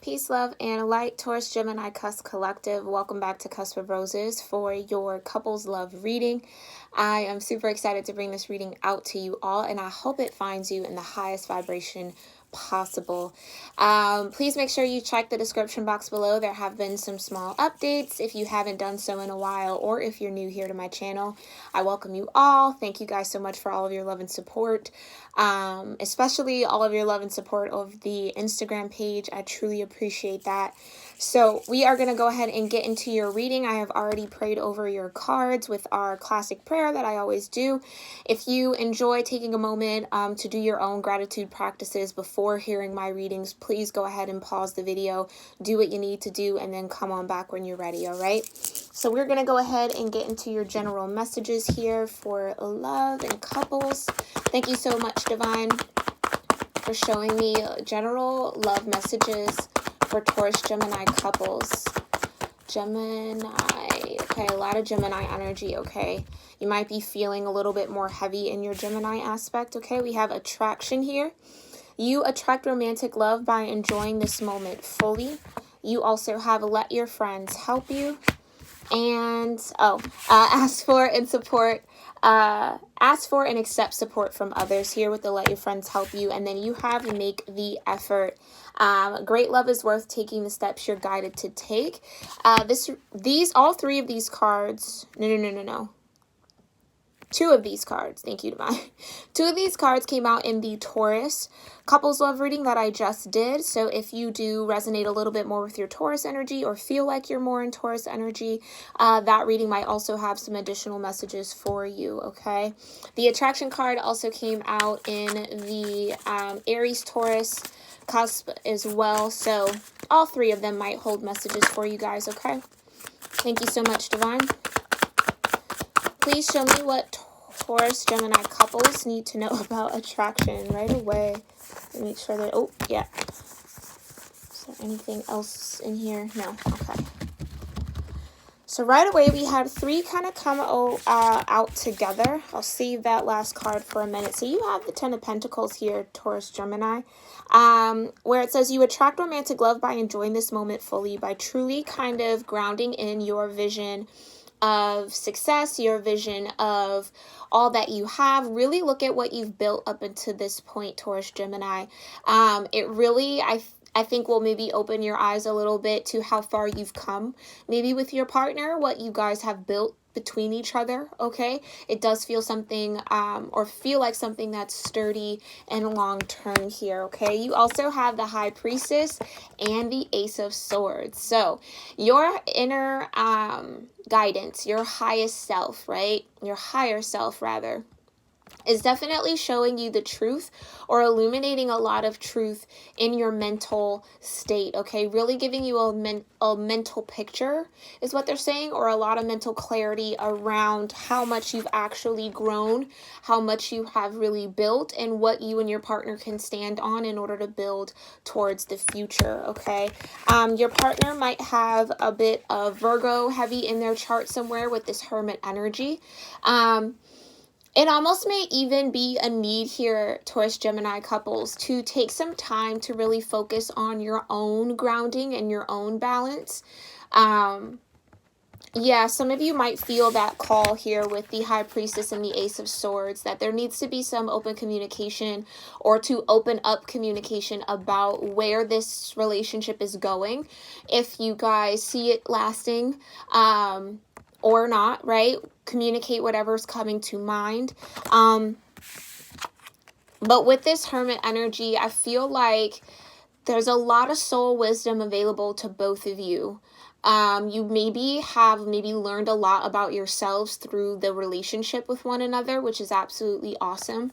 Peace, love, and light, Taurus, Gemini, Cusp Collective. Welcome back to Cusp of Roses for your couples love reading. I am super excited to bring this reading out to you all, and I hope it finds you in the highest vibration possible. Please make sure you check the description box below. There have been some small updates if you haven't done so in a while, or if you're new here to my channel. I welcome you all. Thank you guys so much for all of your love and support, especially all of your love and support of the Instagram page. I truly appreciate that. So we are going to go ahead and get into your reading. I have already prayed over your cards with our classic prayer that I always do. If you enjoy taking a moment to do your own gratitude practices before hearing my readings, please go ahead and pause the video, do what you need to do, and then come on back when you're ready, all right? So we're going to go ahead and get into your general messages here for love and couples. Thank you so much, Divine, for showing me general love messages for Taurus, Gemini couples. Gemini, okay, a lot of Gemini energy, okay? You might be feeling a little bit more heavy in your Gemini aspect, okay? We have attraction here. You attract romantic love by enjoying this moment fully. You also have let your friends help you. And, ask for and support. Ask for and accept support from others here with the let your friends help you. And then you have make the effort. Great love is worth taking the steps you're guided to take. All three of these cards, no. Two of these cards, thank you, Divine. Two of these cards came out in the Taurus couples love reading that I just did. So if you do resonate a little bit more with your Taurus energy or feel like you're more in Taurus energy, that reading might also have some additional messages for you, okay? The attraction card also came out in the Aries Taurus cusp as well. So all three of them might hold messages for you guys, okay? Thank you so much, Divine. Please show me what Taurus, Gemini couples need to know about attraction right away. Make sure that, oh, yeah. Is there anything else in here? No, okay. So right away, we had three kind of come out together. I'll save that last card for a minute. So you have the Ten of Pentacles here, Taurus, Gemini, where it says you attract romantic love by enjoying this moment fully, by truly kind of grounding in your vision of success, your vision of all that you have. Really look at what you've built up until this point, Taurus, Gemini. It really, I think, will maybe open your eyes a little bit to how far you've come, maybe with your partner, what you guys have built between each other, okay? It does feel something, or feel like something that's sturdy and long-term here, okay? You also have the High Priestess and the Ace of Swords. So your inner guidance, your highest self, right? Your higher self, rather, is definitely showing you the truth or illuminating a lot of truth in your mental state, okay? Really giving you a mental picture is what they're saying, or a lot of mental clarity around how much you've actually grown, how much you have really built, and what you and your partner can stand on in order to build towards the future, okay? Your partner might have a bit of Virgo heavy in their chart somewhere with this Hermit energy. It almost may even be a need here, Taurus, Gemini couples, to take some time to really focus on your own grounding and your own balance. Yeah, some of you might feel that call here with the High Priestess and the Ace of Swords, that there needs to be some open communication, or to open up communication about where this relationship is going. If you guys see it lasting, or not, right? Communicate whatever's coming to mind. But with this Hermit energy, I feel like there's a lot of soul wisdom available to both of you. You have learned a lot about yourselves through the relationship with one another, which is absolutely awesome.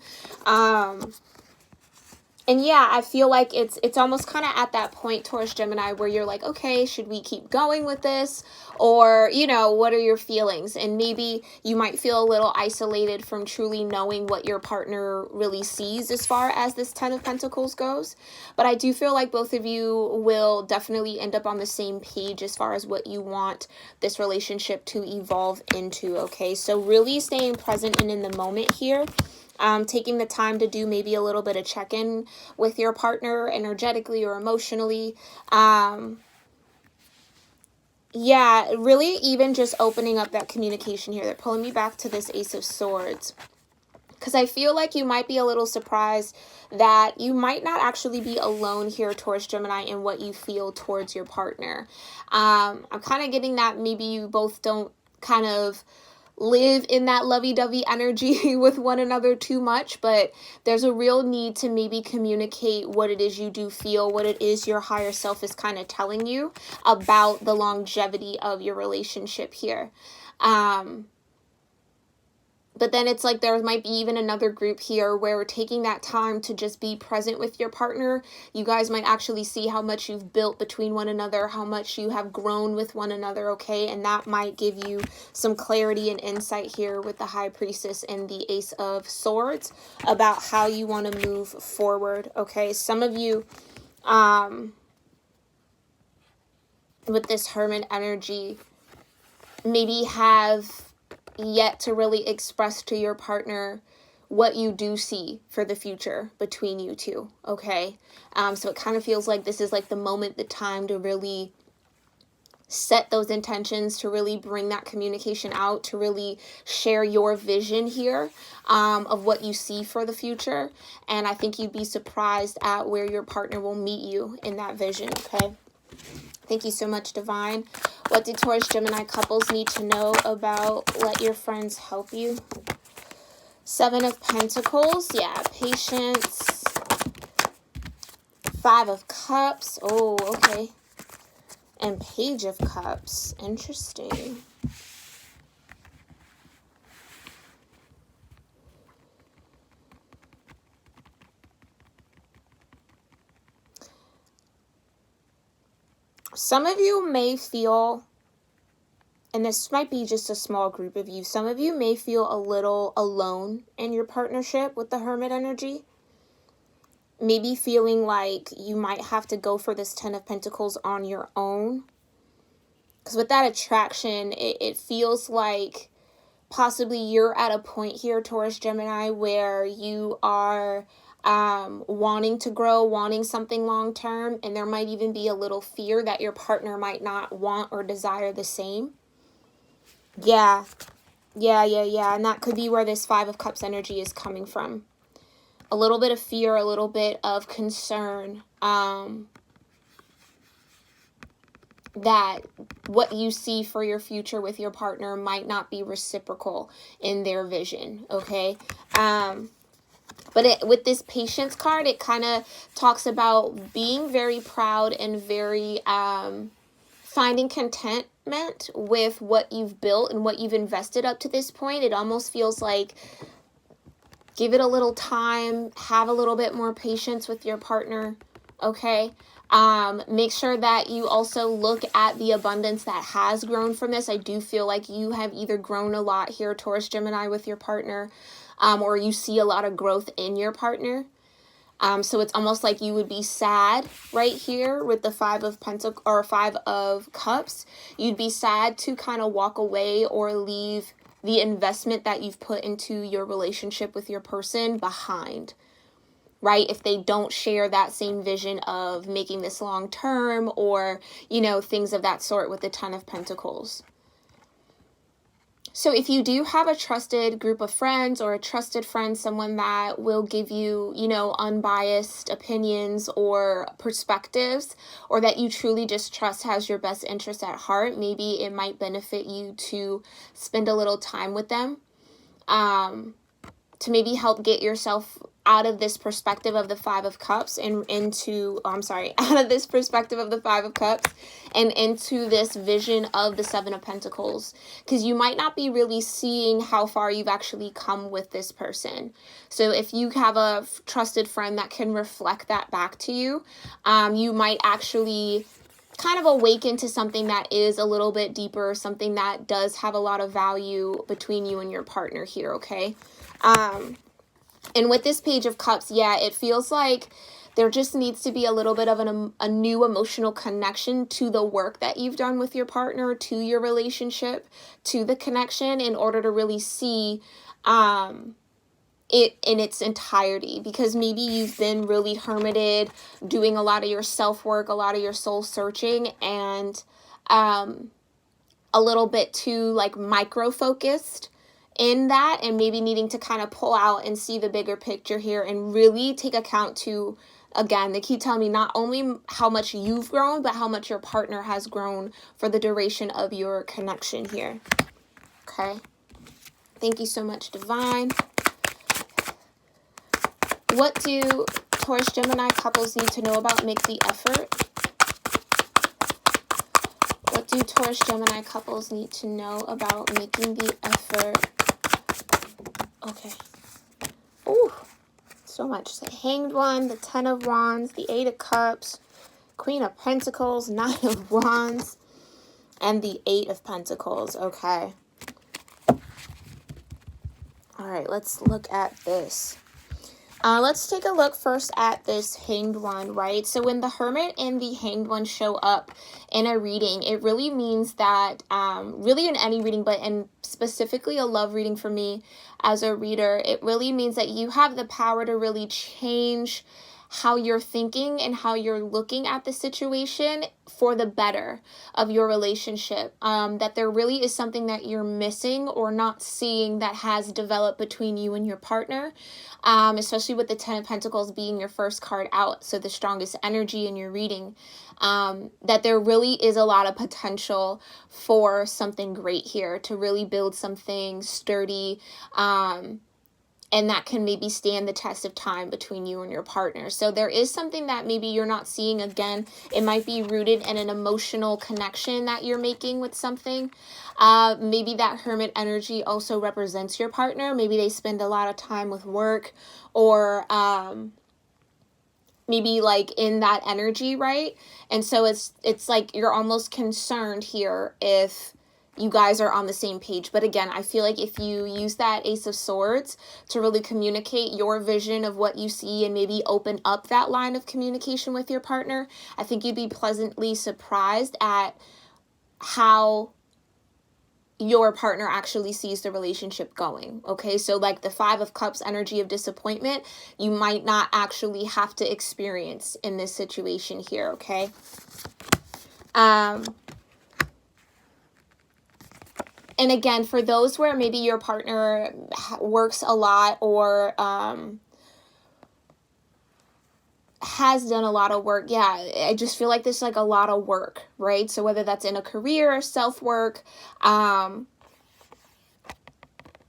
And yeah, I feel like it's almost kind of at that point, Taurus, Gemini, where you're like, okay, should we keep going with this? Or, you know, what are your feelings? And maybe you might feel a little isolated from truly knowing what your partner really sees as far as this Ten of Pentacles goes. But I do feel like both of you will definitely end up on the same page as far as what you want this relationship to evolve into, okay? So really staying present and in the moment here. taking the time to do maybe a little bit of check-in with your partner energetically or emotionally. Yeah, really even just opening up that communication here. They're pulling me back to this Ace of Swords. Because I feel like you might be a little surprised that you might not actually be alone here, Taurus Gemini, in what you feel towards your partner. I'm kind of getting that maybe you both don't kind of live in that lovey-dovey energy with one another too much, but there's a real need to maybe communicate what it is you do feel, what it is your higher self is kind of telling you about the longevity of your relationship here. But then it's like there might be even another group here where we're taking that time to just be present with your partner. You guys might actually see how much you've built between one another, how much you have grown with one another, okay? And that might give you some clarity and insight here with the High Priestess and the Ace of Swords about how you want to move forward, okay? Some of you, with this Hermit energy, maybe have yet to really express to your partner what you do see for the future between you two, okay? So it kind of feels like this is like the moment, the time to really set those intentions, to really bring that communication out, to really share your vision here of what you see for the future. And I think you'd be surprised at where your partner will meet you in that vision, okay? Thank you so much, Divine. What do Taurus Gemini couples need to know about let your friends help you? Seven of Pentacles. Yeah, patience. Five of Cups. Oh, okay. And Page of Cups. Interesting. Some of you may feel, and this might be just a small group of you, some of you may feel a little alone in your partnership with the Hermit energy. Maybe feeling like you might have to go for this Ten of Pentacles on your own. Because with that attraction, it feels like possibly you're at a point here, Taurus Gemini, where you are wanting to grow, wanting something long term, and there might even be a little fear that your partner might not want or desire the same. Yeah, and that could be where this Five of Cups energy is coming from. A little bit of fear, a little bit of concern, that what you see for your future with your partner might not be reciprocal in their vision, okay? But with this Patience card, it kind of talks about being very proud and very finding contentment with what you've built and what you've invested up to this point. It almost feels like give it a little time, have a little bit more patience with your partner, okay? Make sure that you also look at the abundance that has grown from this. I do feel like you have either grown a lot here, Taurus Gemini, with your partner, or you see a lot of growth in your partner. So it's almost like you would be sad right here with the Five of Pentacles or Five of Cups. You'd be sad to kind of walk away or leave the investment that you've put into your relationship with your person behind, right? If they don't share that same vision of making this long term or, you know, things of that sort with the Ten of Pentacles. So if you do have a trusted group of friends or a trusted friend, someone that will give you, you know, unbiased opinions or perspectives, or that you truly just trust has your best interest at heart, maybe it might benefit you to spend a little time with them, to maybe help get yourself out of this perspective of the Five of Cups and into, out of this perspective of the Five of Cups and into this vision of the Seven of Pentacles. Because you might not be really seeing how far you've actually come with this person. So if you have a trusted friend that can reflect that back to you, you might actually kind of awaken to something that is a little bit deeper, something that does have a lot of value between you and your partner here, okay? And with this Page of Cups, yeah, it feels like there just needs to be a little bit of a new emotional connection to the work that you've done with your partner, to your relationship, to the connection, in order to really see it in its entirety, because maybe you've been really hermited, doing a lot of your self-work, a lot of your soul searching, and a little bit too like micro focused in that, and maybe needing to kind of pull out and see the bigger picture here and really take account to, again, they keep telling me not only how much you've grown, but how much your partner has grown for the duration of your connection here. Okay. Thank you so much, Divine. What do Taurus-Gemini couples need to know about Make the Effort? What do Taurus-Gemini couples need to know about making the effort? Okay. Ooh, so much. The Hanged One, the Ten of Wands, the Eight of Cups, Queen of Pentacles, Nine of Wands, and the Eight of Pentacles. Okay. All right, let's look at this. Let's take a look first at this Hanged One, right? So when the Hermit and the Hanged One show up in a reading, it really means that, really in any reading, but in specifically a love reading for me as a reader, it really means that you have the power to really change how you're thinking and how you're looking at the situation for the better of your relationship. That there really is something that you're missing or not seeing that has developed between you and your partner, especially with the Ten of Pentacles being your first card out, so the strongest energy in your reading, that there really is a lot of potential for something great here, to really build something sturdy, and that can maybe stand the test of time between you and your partner. So there is something that maybe you're not seeing. Again, it might be rooted in an emotional connection that you're making with something. Maybe that Hermit energy also represents your partner. Maybe they spend a lot of time with work, or maybe like in that energy, right? And so it's like you're almost concerned here if you guys are on the same page. But again, I feel like if you use that Ace of Swords to really communicate your vision of what you see and maybe open up that line of communication with your partner, I think you'd be pleasantly surprised at how your partner actually sees the relationship going. Okay, so like the Five of Cups energy of disappointment, you might not actually have to experience in this situation here. Okay. And again, for those where maybe your partner works a lot, or has done a lot of work, yeah, I just feel like this is like a lot of work, right? So whether that's in a career or self-work,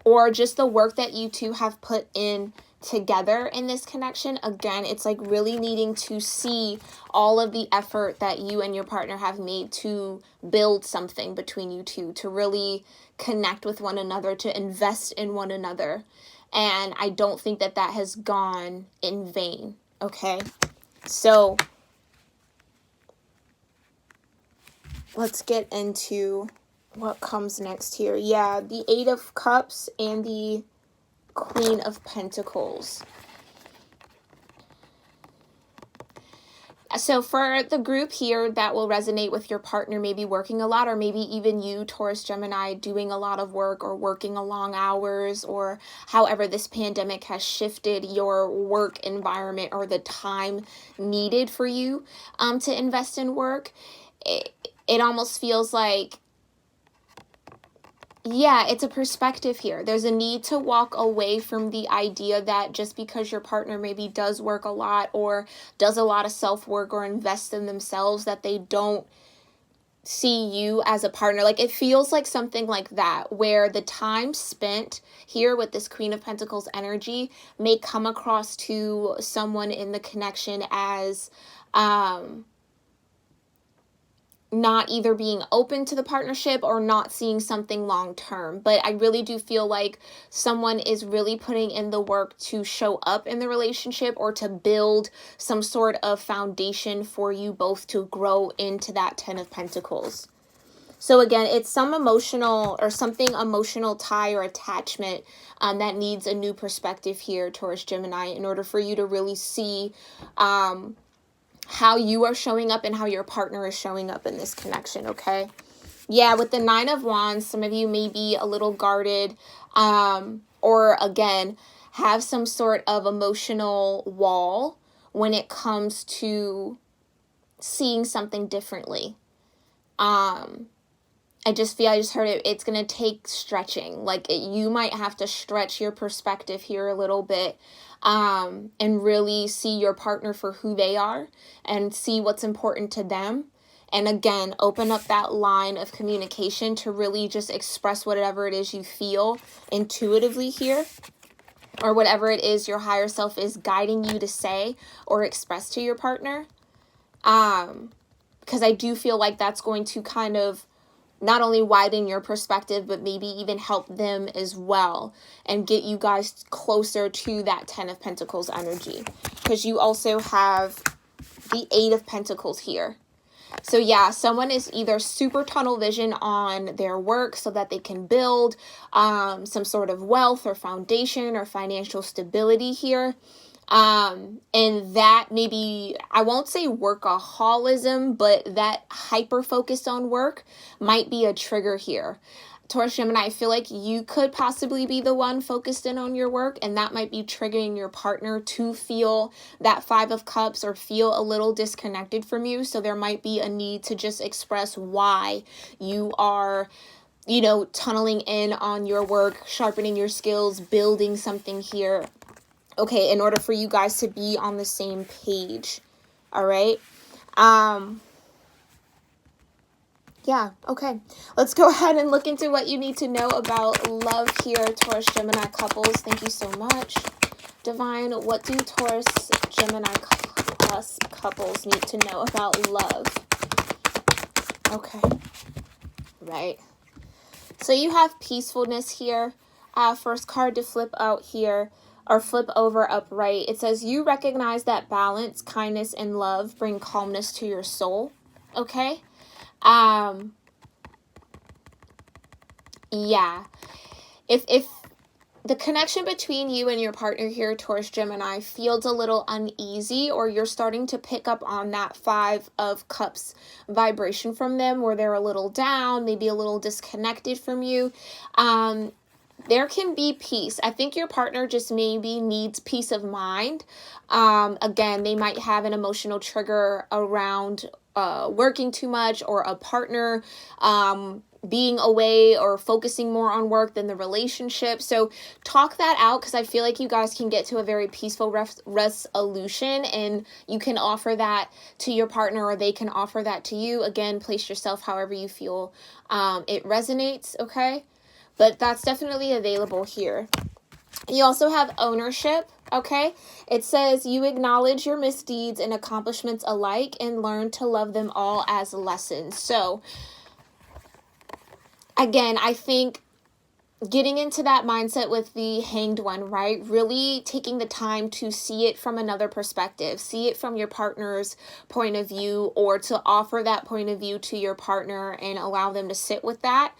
or just the work that you two have put in together in this connection, again, it's like really needing to see all of the effort that you and your partner have made to build something between you two, to really connect with one another, to invest in one another. And I don't think that that has gone in vain. Okay, so let's get into what comes next here. Yeah, the Eight of Cups and the Queen of Pentacles. So for the group here that will resonate with your partner, maybe working a lot, or maybe even you, Taurus Gemini, doing a lot of work or working a long hours, or however this pandemic has shifted your work environment or the time needed for you to invest in work, it almost feels like, yeah, it's a perspective here. There's a need to walk away from the idea that just because your partner maybe does work a lot or does a lot of self-work or invest in themselves, that they don't see you as a partner. Like, it feels like something like that, where the time spent here with this Queen of Pentacles energy may come across to someone in the connection as not either being open to the partnership or not seeing something long term. But I really do feel like someone is really putting in the work to show up in the relationship, or to build some sort of foundation for you both to grow into that Ten of Pentacles. So again, it's some emotional or something emotional tie or attachment that needs a new perspective here, Taurus Gemini, in order for you to really see how you are showing up and how your partner is showing up in this connection. Okay. Yeah, with the Nine of Wands, some of you may be a little guarded, or again, have some sort of emotional wall when it comes to seeing something differently. I just heard it. It's going to take stretching. You might have to stretch your perspective here a little bit, and really see your partner for who they are and see what's important to them. And again, open up that line of communication to really just express whatever it is you feel intuitively here, or whatever it is your higher self is guiding you to say or express to your partner. Because I do feel like that's going to kind of not only widen your perspective, but maybe even help them as well and get you guys closer to that 10 of Pentacles energy. Because you also have the 8 of Pentacles here. So yeah, someone is either super tunnel vision on their work so that they can build some sort of wealth or foundation or financial stability here. And that maybe, I won't say workaholism, but that hyper focus on work might be a trigger here. Taurus Gemini, I feel like you could possibly be the one focused in on your work, and that might be triggering your partner to feel that 5 of Cups or feel a little disconnected from you. So there might be a need to just express why you are, tunneling in on your work, sharpening your skills, building something here. Okay, in order for you guys to be on the same page. All right. Yeah, okay. Let's go ahead and look into what you need to know about love here, Taurus Gemini couples. Thank you so much. Divine, what do Taurus Gemini cusp couples need to know about love? Okay. Right. So you have peacefulness here. First card to flip out here, or flip over upright. It says you recognize that balance, kindness, and love bring calmness to your soul. Okay. Yeah. If the connection between you and your partner here, Taurus Gemini, feels a little uneasy, or you're starting to pick up on that 5 of Cups vibration from them, where they're a little down, maybe a little disconnected from you, there can be peace. I think your partner just maybe needs peace of mind. Again, they might have an emotional trigger around working too much, or a partner being away or focusing more on work than the relationship. So talk that out, because I feel like you guys can get to a very peaceful resolution, and you can offer that to your partner, or they can offer that to you. Again, place yourself however you feel it resonates, okay? But that's definitely available here. You also have ownership, okay? It says you acknowledge your misdeeds and accomplishments alike and learn to love them all as lessons. So, again, I think getting into that mindset with the Hanged One, right? Really taking the time to see it from another perspective. See it from your partner's point of view, or to offer that point of view to your partner and allow them to sit with that.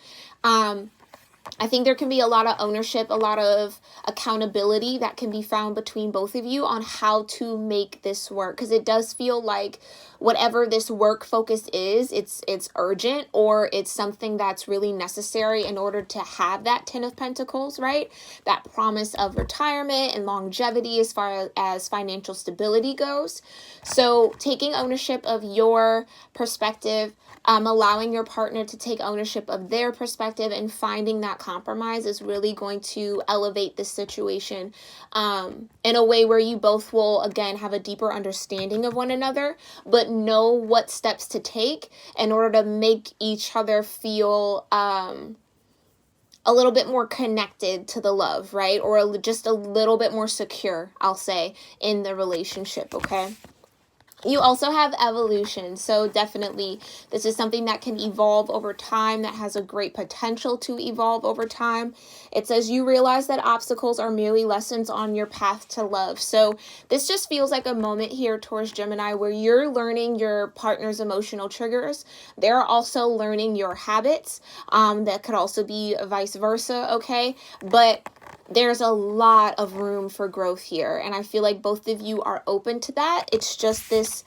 I think there can be a lot of ownership, a lot of accountability that can be found between both of you on how to make this work. Because it does feel like whatever this work focus is, it's urgent, or it's something that's really necessary in order to have that 10 of Pentacles, right? That promise of retirement and longevity as far as financial stability goes. So taking ownership of your perspective, allowing your partner to take ownership of their perspective, and finding that compromise is really going to elevate this situation in a way where you both will, again, have a deeper understanding of one another, but know what steps to take in order to make each other feel a little bit more connected to the love, right? Or just a little bit more secure, I'll say, in the relationship, okay? You also have evolution, so definitely this is something that can evolve over time, that has a great potential to evolve over time. It says you realize that obstacles are merely lessons on your path to love. So this just feels like a moment here, Taurus Gemini, where you're learning your partner's emotional triggers. They're also learning your habits. That could also be vice versa, okay? But there's a lot of room for growth here, and I feel like both of you are open to that. It's just this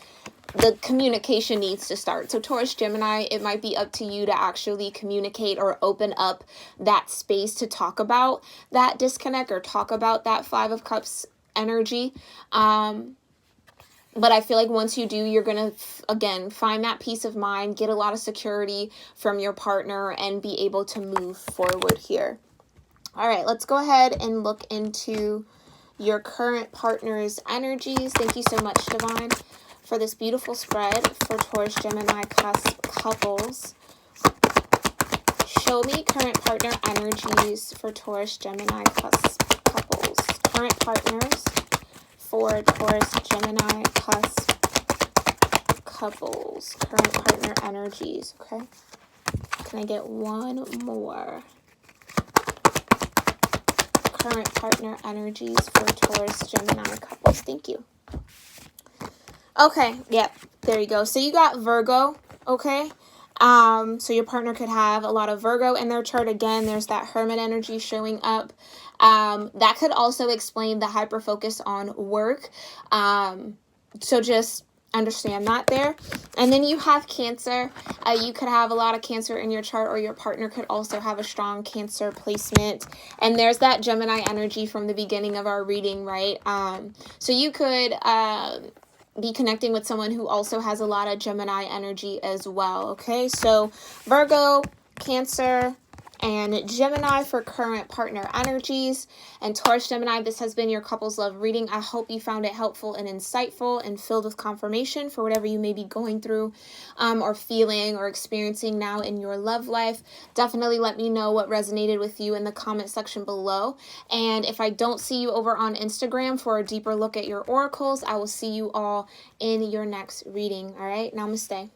the communication needs to start. So Taurus, Gemini, it might be up to you to actually communicate or open up that space to talk about that disconnect or talk about that Five of Cups energy. But I feel like once you do, you're going to, again, find that peace of mind, get a lot of security from your partner, and be able to move forward here. All right, let's go ahead and look into your current partner's energies. Thank you so much, Divine, for this beautiful spread for Taurus, Gemini, cusp couples. Show me current partner energies for Taurus, Gemini, cusp couples. Current partners for Taurus, Gemini, cusp couples. Current partner energies, okay? Can I get one more? Current partner energies for Taurus, Gemini couples. Thank you. Okay, yep, there you go. So you got Virgo, okay? So your partner could have a lot of Virgo in their chart. Again, there's that Hermit energy showing up. That could also explain the hyper focus on work. So just understand that there. And then you have Cancer. You could have a lot of Cancer in your chart, or your partner could also have a strong Cancer placement. And there's that Gemini energy from the beginning of our reading, right? So you could be connecting with someone who also has a lot of Gemini energy as well, okay? So Virgo, Cancer, and Gemini for current partner energies. And Taurus, Gemini, this has been your couples love reading. I hope you found it helpful and insightful and filled with confirmation for whatever you may be going through or feeling or experiencing now in your love life. Definitely let me know what resonated with you in the comment section below. And if I don't see you over on Instagram for a deeper look at your oracles, I will see you all in your next reading. All right, namaste.